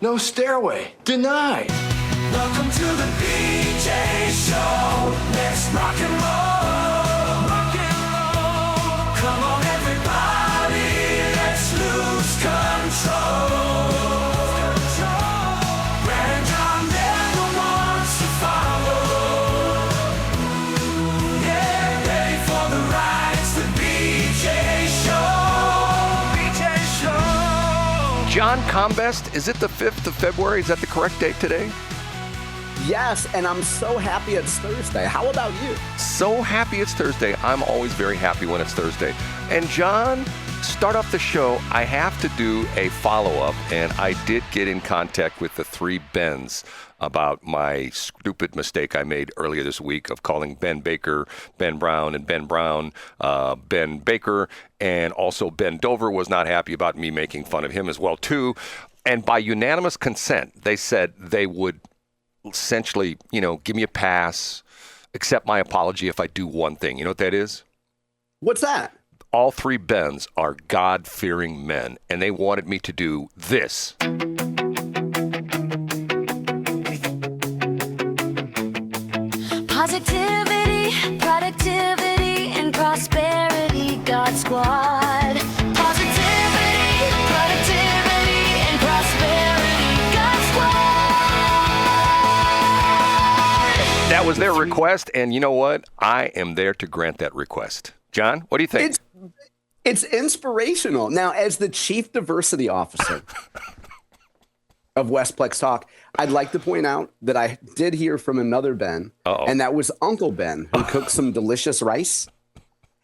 No stairway. Denied. Welcome to the BJ Show. Let's rock and roll. Rock and roll. Come on, everybody. Let's lose control. Brad and John never wants to follow. Yeah, ready for the ride. It's the BJ Show. BJ Show. John Combest, is it the 5th of February? Is that the correct date today? Yes, and I'm so happy it's Thursday. How about you? So happy it's Thursday. I'm always very happy when it's Thursday. And John, start off the show. I have to do a follow-up, and I did get in contact with the three Bens about my stupid mistake I made earlier this week of calling Ben Baker, Ben Brown, and Ben Brown, Ben Baker, and also Ben Dover was not happy about me making fun of him as well, too. And by unanimous consent, they said they would essentially, give me a pass, accept my apology if I do one thing. You know what that is? What's that? All three Bens are God-fearing men, and they wanted me to do this. Positivity, productivity, and prosperity, God Squad. Positivity, productivity, and prosperity, God Squad. That was their request, and you know what? I am there to grant that request. John, what do you think? It's inspirational. Now, as the chief diversity officer of Westplex Talk, I'd like to point out that I did hear from another Ben, and that was Uncle Ben, who cooked some delicious rice.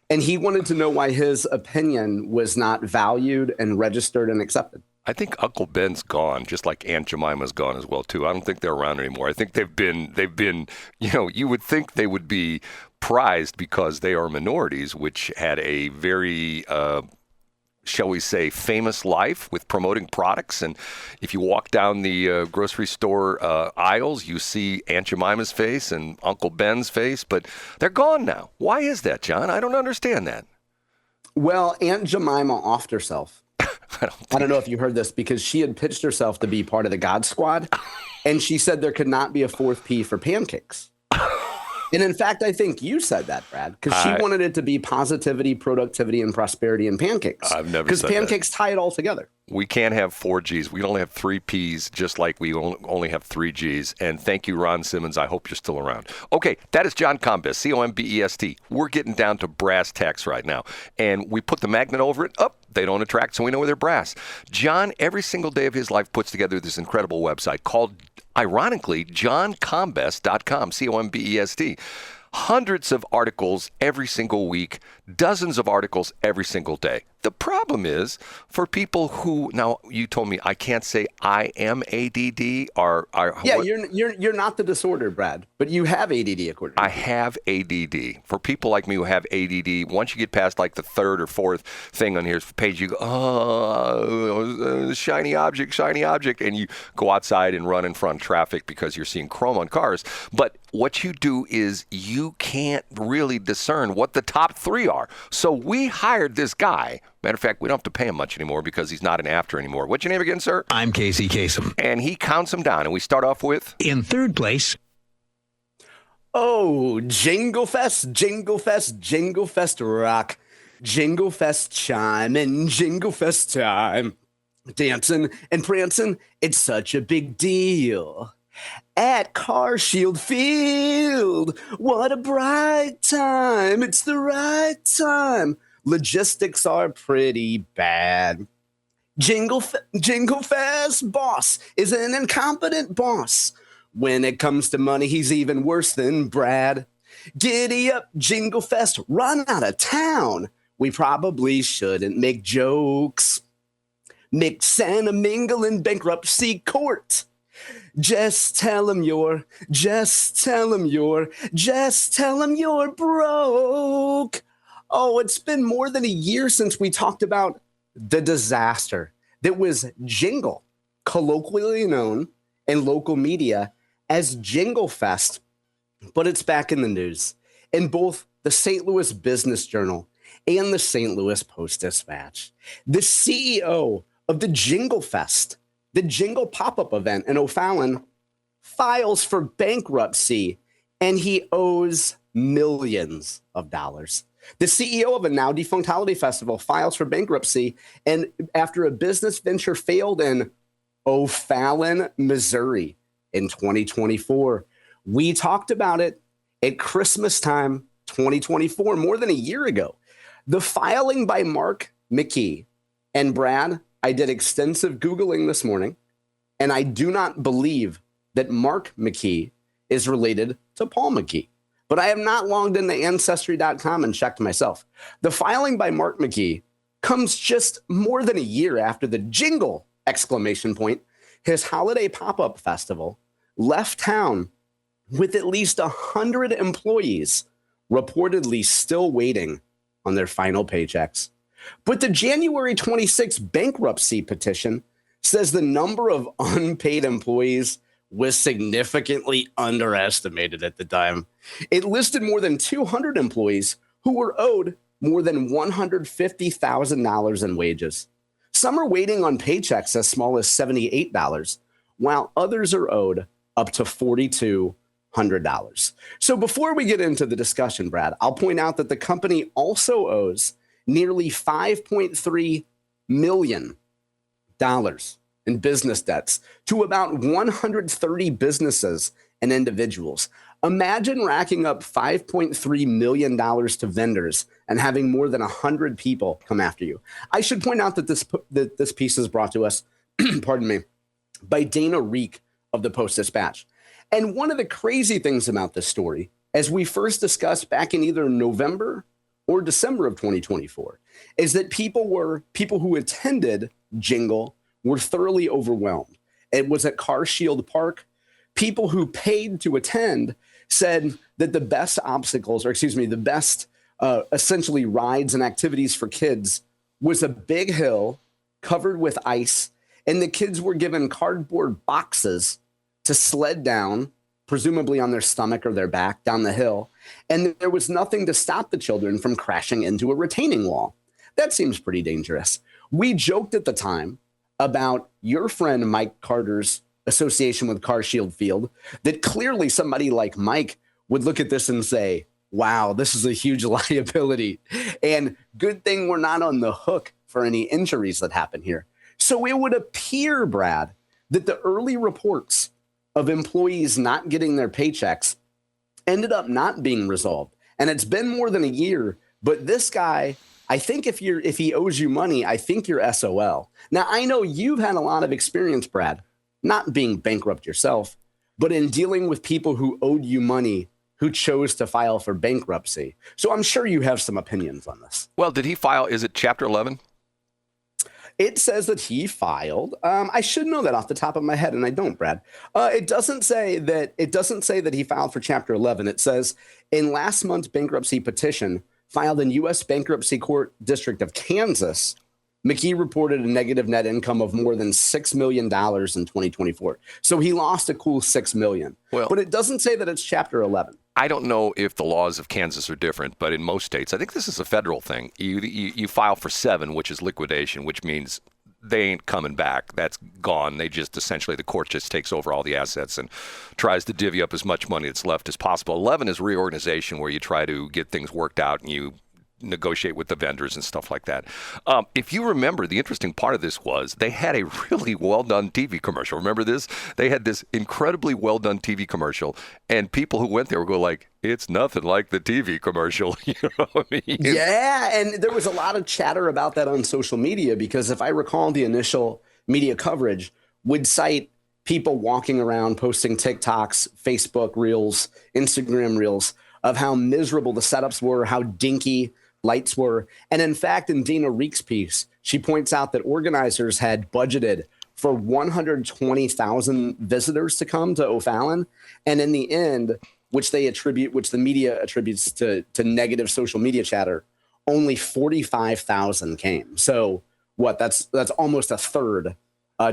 And he wanted to know why his opinion was not valued and registered and accepted. I think Uncle Ben's gone, just like Aunt Jemima's gone as well, too. I don't think they're around anymore. I think they've been, you would think they would be prized because they are minorities, which had a very, shall we say, famous life with promoting products. And if you walk down the grocery store aisles, you see Aunt Jemima's face and Uncle Ben's face, but they're gone now. Why is that, John? I don't understand that. Well, Aunt Jemima offed herself. I don't know if you heard this, because she had pitched herself to be part of the God Squad, and she said there could not be a fourth P for pancakes. And in fact, I think you said that, Brad, because she wanted it to be positivity, productivity, and prosperity and pancakes. I've never said that. Because pancakes tie it all together. We can't have 4 Gs. We only have 3 Ps, just like we only have 3 Gs. And thank you, Ron Simmons. I hope you're still around. Okay, that is John Combest, Combest. We're getting down to brass tacks right now. And we put the magnet over it. They don't attract, so we know they're brass. John, every single day of his life, puts together this incredible website called, ironically, johncombest.com, Combest. Hundreds of articles every single week, dozens of articles every single day. The problem is, for people who, now you told me I can't say I am ADD or you're not the disorder, Brad, but you have ADD according to I have ADD. For people like me who have ADD, once you get past like the third or fourth thing on here's page, you go, shiny object, and you go outside and run in front of traffic because you're seeing chrome on cars. But what you do is you can't really discern what the top 3 are. So we hired this guy. Matter of fact, we don't have to pay him much anymore because he's not an after anymore. What's your name again, sir? I'm Casey Kasem. And he counts them down. And we start off with? In third place. Oh, Jingle Fest, Jingle Fest, Jingle Fest rock. Jingle Fest chime and Jingle Fest time. Dancing and prancing, it's such a big deal. At Car Shield Field, what a bright time. It's the right time. Logistics are pretty bad. Jingle Fest boss is an incompetent boss. When it comes to money, he's even worse than Brad. Giddy up, Jingle Fest, run out of town. We probably shouldn't make jokes. Mix and a mingle in bankruptcy court. Just tell him you're broke. Oh, it's been more than a year since we talked about the disaster that was Jingle, colloquially known in local media as Jingle Fest, but it's back in the news in both the St. Louis Business Journal and the St. Louis Post-Dispatch. The CEO of the Jingle Fest the Jingle pop-up event in O'Fallon files for bankruptcy, and he owes millions of dollars. The CEO of a now defunct holiday festival files for bankruptcy, and after a business venture failed in O'Fallon, Missouri in 2024. We talked about it at Christmas time 2024, more than a year ago. The filing by Mark McKee. And Brad, I did extensive Googling this morning, and I do not believe that Mark McKee is related to Paul McKee. But I have not logged into Ancestry.com and checked myself. The filing by Mark McKee comes just more than a year after the Jingle ! His holiday pop-up festival left town with at least 100 employees reportedly still waiting on their final paychecks. But the January 26 bankruptcy petition says the number of unpaid employees was significantly underestimated at the time. It listed more than 200 employees who were owed more than $150,000 in wages. Some are waiting on paychecks as small as $78, while others are owed up to $4,200. So before we get into the discussion, Brad, I'll point out that the company also owes nearly $5.3 million in business debts to about 130 businesses and individuals. Imagine racking up $5.3 million to vendors and having more than 100 people come after you. I should point out that this piece is brought to us, pardon me, by Dana Reek of the Post-Dispatch. And one of the crazy things about this story, as we first discussed back in either November or December of 2024, is that people who attended Jingle were thoroughly overwhelmed. It was at Car Shield Park. People who paid to attend said that the best essentially rides and activities for kids was a big hill covered with ice, and the kids were given cardboard boxes to sled down, presumably on their stomach or their back, down the hill, and there was nothing to stop the children from crashing into a retaining wall. That seems pretty dangerous. We joked at the time about your friend Mike Carter's association with Car Shield Field, that clearly somebody like Mike would look at this and say, wow, this is a huge liability. And good thing we're not on the hook for any injuries that happen here. So it would appear, Brad, that the early reports of employees not getting their paychecks ended up not being resolved. And it's been more than a year, but this guy, I think if he owes you money, I think you're SOL. Now, I know you've had a lot of experience, Brad, not being bankrupt yourself, but in dealing with people who owed you money who chose to file for bankruptcy. So I'm sure you have some opinions on this. Well, did he file? Is it Chapter 11? It says that he filed. I should know that off the top of my head, and I don't, Brad. It doesn't say that he filed for Chapter 11. It says in last month's bankruptcy petition filed in U.S. Bankruptcy Court District of Kansas, McKee reported a negative net income of more than $6 million in 2024. So he lost a cool $6 million. Well, but it doesn't say that it's Chapter 11. I don't know if the laws of Kansas are different, but in most states, I think this is a federal thing. You file for 7, which is liquidation, which means they ain't coming back. That's gone. They just essentially, the court just takes over all the assets and tries to divvy up as much money that's left as possible. 11 is reorganization, where you try to get things worked out and you negotiate with the vendors and stuff like that. If you remember, the interesting part of this was they had a really well-done TV commercial. Remember this? They had this incredibly well-done TV commercial, and people who went there would go like, it's nothing like the TV commercial. You know what I mean? Yeah, and there was a lot of chatter about that on social media, because if I recall, the initial media coverage would cite people walking around posting TikToks, Facebook Reels, Instagram Reels of how miserable the setups were, how dinky lights were. And in fact, in Dana Reek's piece, she points out that organizers had budgeted for 120,000 visitors to come to O'Fallon. And in the end, which the media attributes to negative social media chatter, only 45,000 came. So that's almost a third.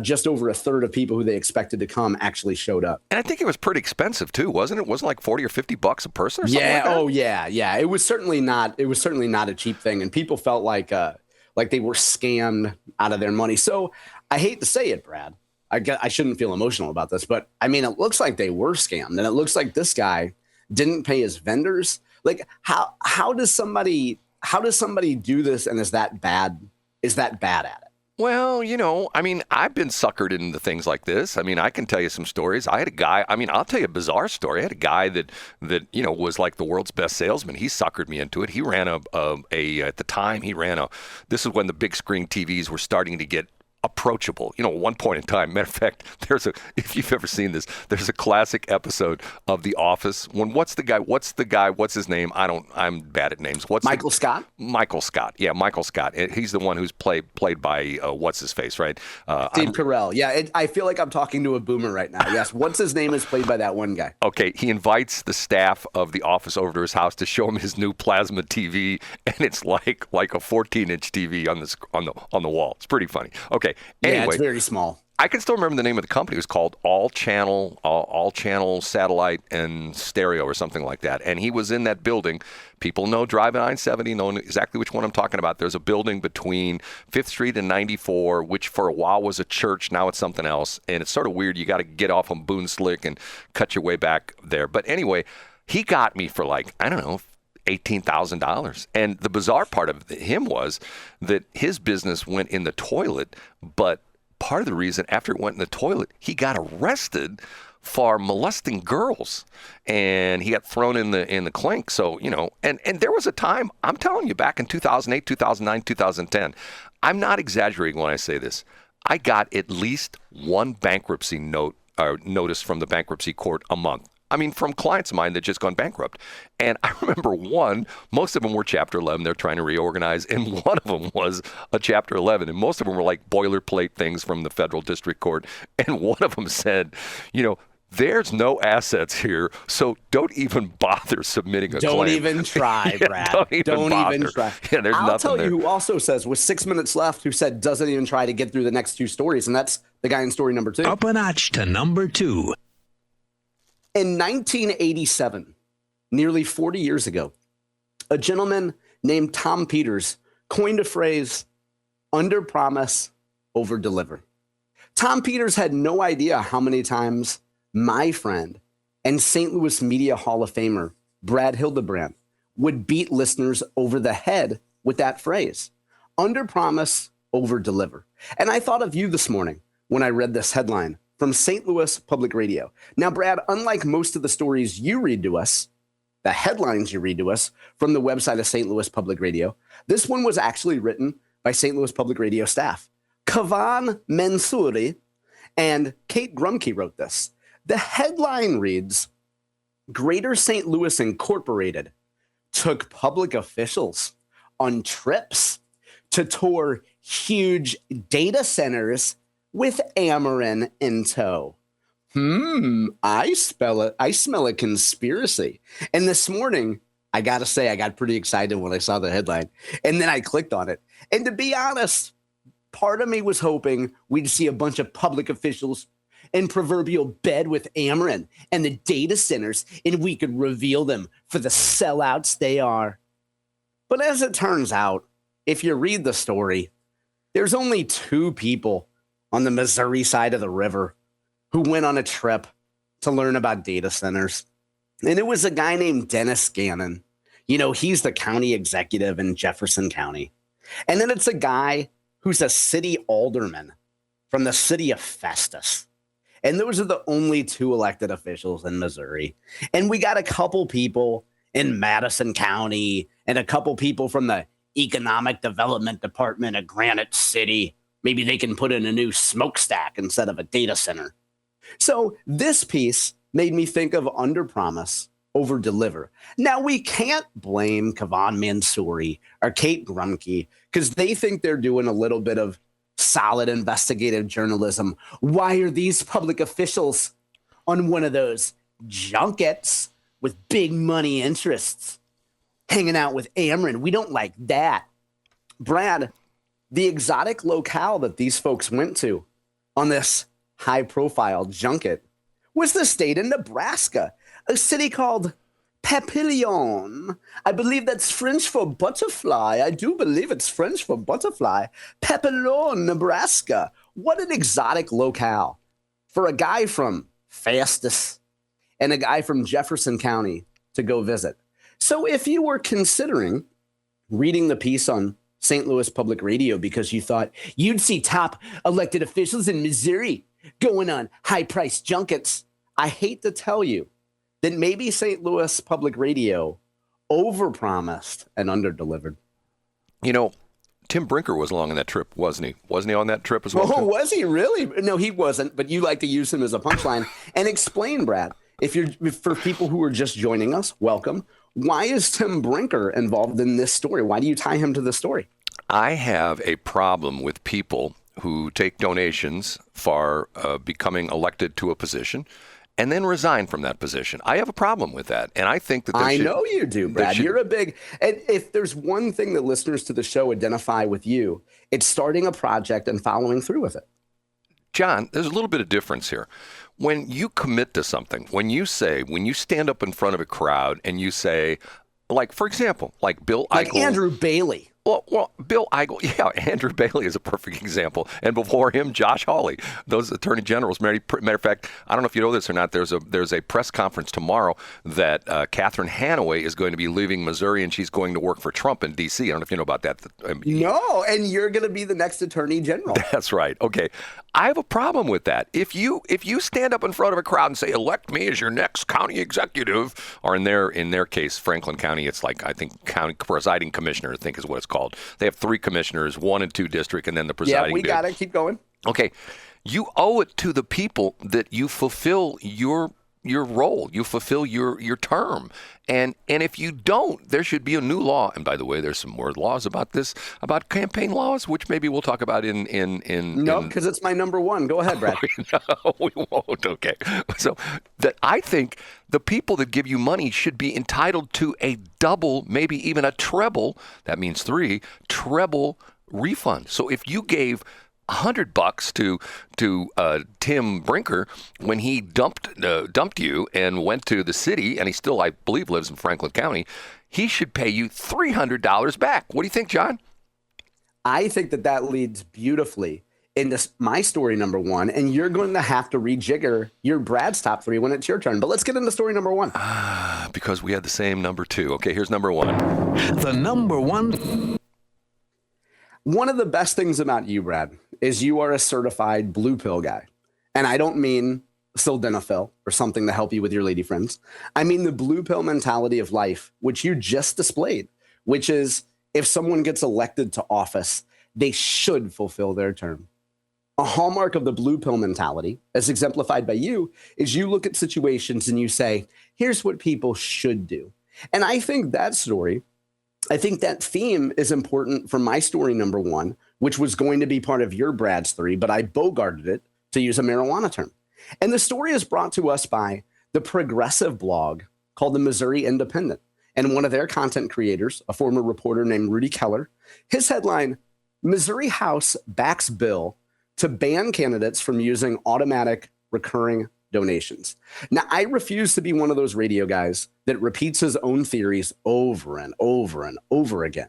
Just over a third of people who they expected to come actually showed up. And I think it was pretty expensive too, wasn't it? Wasn't like $40 or $50 a person or something like that? Oh yeah. It was certainly not a cheap thing, and people felt like they were scammed out of their money. So I hate to say it, Brad, I shouldn't feel emotional about this, but I mean, it looks like they were scammed, and it looks like this guy didn't pay his vendors. Like, how does somebody do this and is that bad at it? Well, I mean, I've been suckered into things like this. I mean, I can tell you some stories. I had a guy, I'll tell you a bizarre story. I had a guy that was like the world's best salesman. He suckered me into it. He ran at the time, this is when the big screen TVs were starting to get approachable. At one point in time, matter of fact, if you've ever seen this, there's a classic episode of The Office when what's his name? I'm bad at names. Michael Scott? Michael Scott. Yeah, Michael Scott. He's the one who's played by what's his face, right? Steve Carell. Yeah, I feel like I'm talking to a boomer right now. Yes, what's his name is played by that one guy. Okay, he invites the staff of The Office over to his house to show him his new plasma TV, and it's like a 14-inch TV on the wall. It's pretty funny. Okay. Anyway, yeah, it's very small. I can still remember the name of the company. It was called All Channel Satellite and Stereo or something like that. And he was in that building. People know driving I-70, know exactly which one I'm talking about. There's a building between 5th Street and 94, which for a while was a church. Now it's something else. And it's sort of weird. You got to get off on Boone Slick and cut your way back there. But anyway, he got me for $18,000. And the bizarre part of him was that his business went in the toilet, but part of the reason after it went in the toilet, he got arrested for molesting girls, and he got thrown in the clink. So, and there was a time, I'm telling you, back in 2008, 2009, 2010, I'm not exaggerating when I say this. I got at least one bankruptcy notice from the bankruptcy court a month. I mean, from clients of mine that just gone bankrupt. And I remember most of them were Chapter 11. They're trying to reorganize. And one of them was a Chapter 11. And most of them were like boilerplate things from the federal district court. And one of them said, there's no assets here, so don't even bother submitting a claim. Don't even try, Brad. Don't even try. Yeah, there's I'll nothing tell there. you who also says, with 6 minutes left, who said doesn't even try to get through the next two stories, and that's the guy in story number 2. Up a notch to number 2. In 1987, nearly 40 years ago, a gentleman named Tom Peters coined a phrase, under promise, over deliver. Tom Peters had no idea how many times my friend and St. Louis Media Hall of Famer, Brad Hildebrand, would beat listeners over the head with that phrase, under promise, over deliver. And I thought of you this morning when I read this headline from St. Louis Public Radio. Now, Brad, unlike most of the stories you read to us, the headlines you read to us from the website of St. Louis Public Radio, this one was actually written by St. Louis Public Radio staff. Kavan Mansouri and Kate Grumke wrote this. The headline reads, Greater St. Louis Incorporated took public officials on trips to tour huge data centers with Ameren in tow. I smell a conspiracy. And this morning, I got to say, I got pretty excited when I saw the headline. And then I clicked on it. And to be honest, part of me was hoping we'd see a bunch of public officials in proverbial bed with Ameren and the data centers, and we could reveal them for the sellouts they are. But as it turns out, if you read the story, there's only 2 people on the Missouri side of the river who went on a trip to learn about data centers. And it was a guy named Dennis Gannon. He's the county executive in Jefferson County. And then it's a guy who's a city alderman from the city of Festus. And those are the only 2 elected officials in Missouri. And we got a couple people in Madison County and a couple people from the Economic Development Department of Granite City. Maybe they can put in a new smokestack instead of a data center. So this piece made me think of under promise, over deliver. Now, we can't blame Kavan Mansouri or Kate Grumke because they think they're doing a little bit of solid investigative journalism. Why are these public officials on one of those junkets with big money interests hanging out with Ameren? We don't like that. Brad, the exotic locale that these folks went to on this high-profile junket was the state of Nebraska, a city called Papillon. I believe that's French for butterfly. I do believe it's French for butterfly. Papillon, Nebraska. What an exotic locale. for a guy from Festus and a guy from Jefferson County to go visit. So if you were considering reading the piece on St. Louis Public Radio because you thought you'd see top elected officials in Missouri going on high-priced junkets, I hate to tell you that maybe St. Louis Public Radio overpromised and underdelivered. You know, Tim Brinker was along on that trip, wasn't he? Wasn't he on that trip as well? Oh, was he really? No, he wasn't, but you like to use him as a punchline. And explain, Brad, for people who are just joining us, welcome. Why is Tim Brinker involved in this story? Why do you tie him to this story? I have a problem with people who take donations for becoming elected to a position and then resign from that position. I have a problem with that. And I think that I know you do, Brad. You're a big, and if there's one thing that listeners to the show identify with you, it's starting a project and following through with it. John, there's a little bit of difference here. When you commit to something, when you stand up in front of a crowd and you say, like, for example, like Bill Eigel. Like Andrew Bailey. Well, Bill Eigel, yeah, Andrew Bailey is a perfect example. And before him, Josh Hawley, those attorney generals. Matter of fact, I don't know if you know this or not, there's a press conference tomorrow that Catherine Hanaway is going to be leaving Missouri and she's going to work for Trump in D.C. I don't know if you know about that. No, and you're going to be the next attorney general. That's right. Okay. I have a problem with that. If you stand up in front of a crowd and say, elect me as your next county executive, or in their case, Franklin County, it's like, I think, county presiding commissioner, I think is what it's called. They have 3 commissioners, 1 and 2 district, and then the presiding. Yeah, we got it. Keep going. Okay. You owe it to the people that you fulfill your role. You fulfill your term. And if you don't, there should be a new law. And by the way, there's some more laws about this, about campaign laws, which maybe we'll talk about in No, because it's my number one. Go ahead, Brad. No, we won't. Okay. So that I think the people that give you money should be entitled to a double, maybe even a treble, that means 3, treble refund. So if you gave $100 to Tim Brinker when he dumped you and went to the city, and he still, I believe, lives in Franklin County, he should pay you $300 back. What do you think, John? I think that leads beautifully into my story number 1, and you're going to have to rejigger your Brad's top 3 when it's your turn. But let's get into story number 1. Because we had the same number 2. Okay, here's number 1. The number 1. One of the best things about you, Brad, is you are a certified blue pill guy. And I don't mean sildenafil or something to help you with your lady friends. I mean the blue pill mentality of life, which you just displayed, which is if someone gets elected to office, they should fulfill their term. A hallmark of the blue pill mentality, as exemplified by you, is you look at situations and you say, here's what people should do. And I think that theme is important for my story number 1, which was going to be part of your Brad's 3, but I bogarted it to use a marijuana term. And the story is brought to us by the progressive blog called the Missouri Independent. And one of their content creators, a former reporter named Rudy Keller, his headline, Missouri House backs bill to ban candidates from using automatic recurring donations. Now, I refuse to be one of those radio guys that repeats his own theories over and over and over again.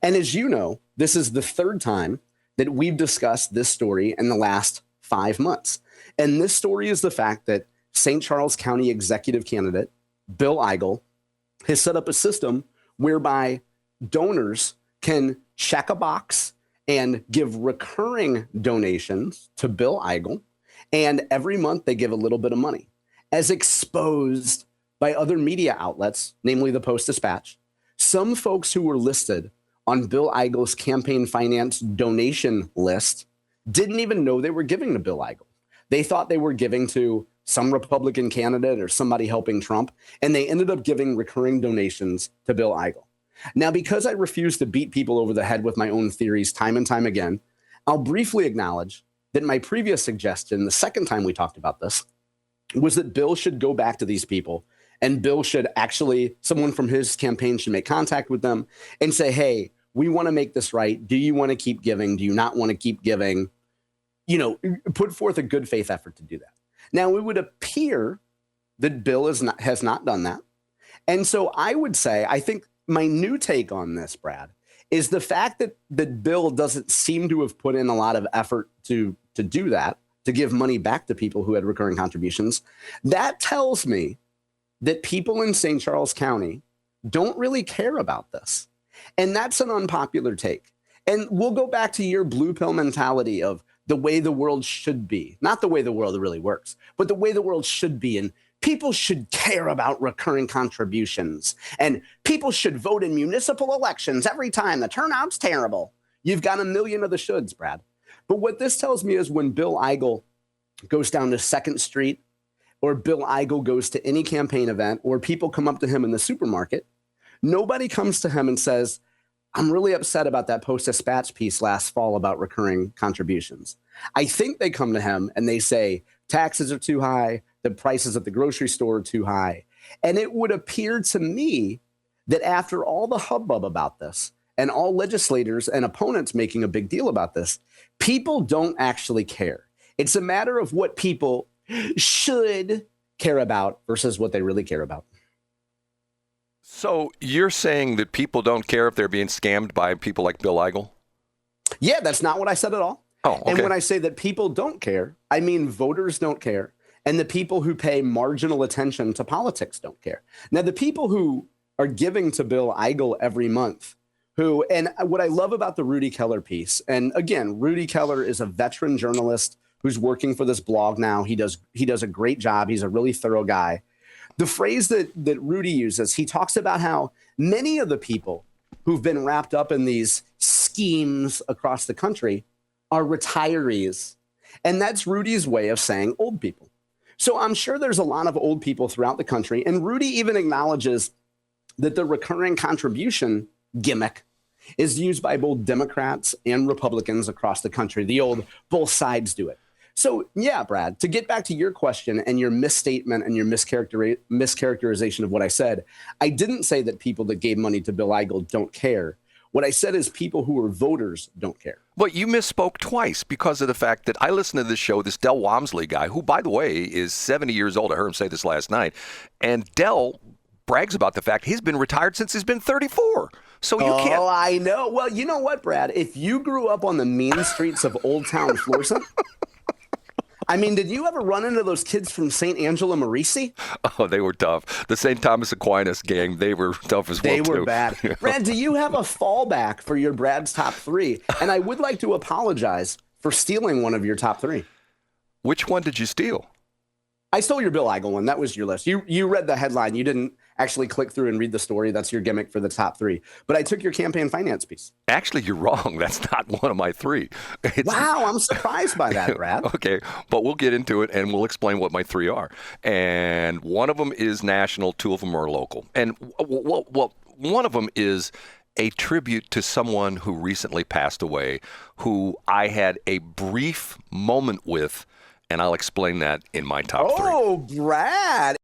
And as you know, this is the 3rd time that we've discussed this story in the last 5 months. And this story is the fact that St. Charles County executive candidate Bill Eigel has set up a system whereby donors can check a box and give recurring donations to Bill Eigel. And every month they give a little bit of money, as exposed by other media outlets, namely the Post-Dispatch. Some folks who were listed on Bill Eigel's campaign finance donation list didn't even know they were giving to Bill Eigel. They thought they were giving to some Republican candidate or somebody helping Trump, and they ended up giving recurring donations to Bill Eigel. Now, because I refuse to beat people over the head with my own theories time and time again, I'll briefly acknowledge that my previous suggestion, the second time we talked about this, was that Bill should go back to these people, and Bill should actually, someone from his campaign should make contact with them and say, hey, we want to make this right. Do you want to keep giving? Do you not want to keep giving? You know, put forth a good faith effort to do that. Now, it would appear that Bill has not done that. And so I would say, I think my new take on this, Brad, is the fact that Bill doesn't seem to have put in a lot of effort to do that, to give money back to people who had recurring contributions. That tells me that people in St. Charles County don't really care about this. And that's an unpopular take. And we'll go back to your blue pill mentality of the way the world should be, not the way the world really works, but the way the world should be. And people should care about recurring contributions, and people should vote in municipal elections every time. The turnout's terrible. You've got a million of the shoulds, Brad. But what this tells me is when Bill Eigel goes down to 2nd Street, or Bill Eigel goes to any campaign event, or people come up to him in the supermarket, nobody comes to him and says, I'm really upset about that Post-Dispatch piece last fall about recurring contributions. I think they come to him and they say, taxes are too high, the prices at the grocery store are too high. And it would appear to me that after all the hubbub about this, and all legislators and opponents making a big deal about this, people don't actually care. It's a matter of what people should care about versus what they really care about. So you're saying that people don't care if they're being scammed by people like Bill Eigel? Yeah, that's not what I said at all. Oh, okay. And when I say that people don't care, I mean voters don't care. And the people who pay marginal attention to politics don't care. Now, the people who are giving to Bill Eigel every month, and what I love about the Rudy Keller piece, and again, Rudy Keller is a veteran journalist who's working for this blog now. He does a great job. He's a really thorough guy. The phrase that Rudy uses, he talks about how many of the people who've been wrapped up in these schemes across the country are retirees. And that's Rudy's way of saying old people. So I'm sure there's a lot of old people throughout the country. And Rudy even acknowledges that the recurring contribution gimmick is used by both Democrats and Republicans across the country. The old both sides do it. So, yeah, Brad, to get back to your question and your misstatement and your mischaracterization of what I said, I didn't say that people that gave money to Bill Eigel don't care. What I said is people who are voters don't care. But you misspoke twice because of the fact that I listened to this show, this Del Walmsley guy, who, by the way, is 70 years old. I heard him say this last night. And Del brags about the fact he's been retired since he's been 34. So you can't. Oh, I know. Well, you know what, Brad? If you grew up on the mean streets of Old Town Florissant, I mean, did you ever run into those kids from St. Angela Merici? Oh, they were tough. The St. Thomas Aquinas gang, they were tough as well, They were too. bad. Brad, do you have a fallback for your Brad's top three? And I would like to apologize for stealing one of your top three. Which one did you steal? I stole your Bill Eigel one. That was your list. You read the headline. You didn't actually click through and read the story. That's your gimmick for the top three. But I took your campaign finance piece. Actually, you're wrong. That's not one of my three. Wow, I'm surprised by that, Brad. Okay, but we'll get into it and we'll explain what my three are. And one of them is national, two of them are local. And well, one of them is a tribute to someone who recently passed away, who I had a brief moment with, and I'll explain that in my top three. Oh, Brad.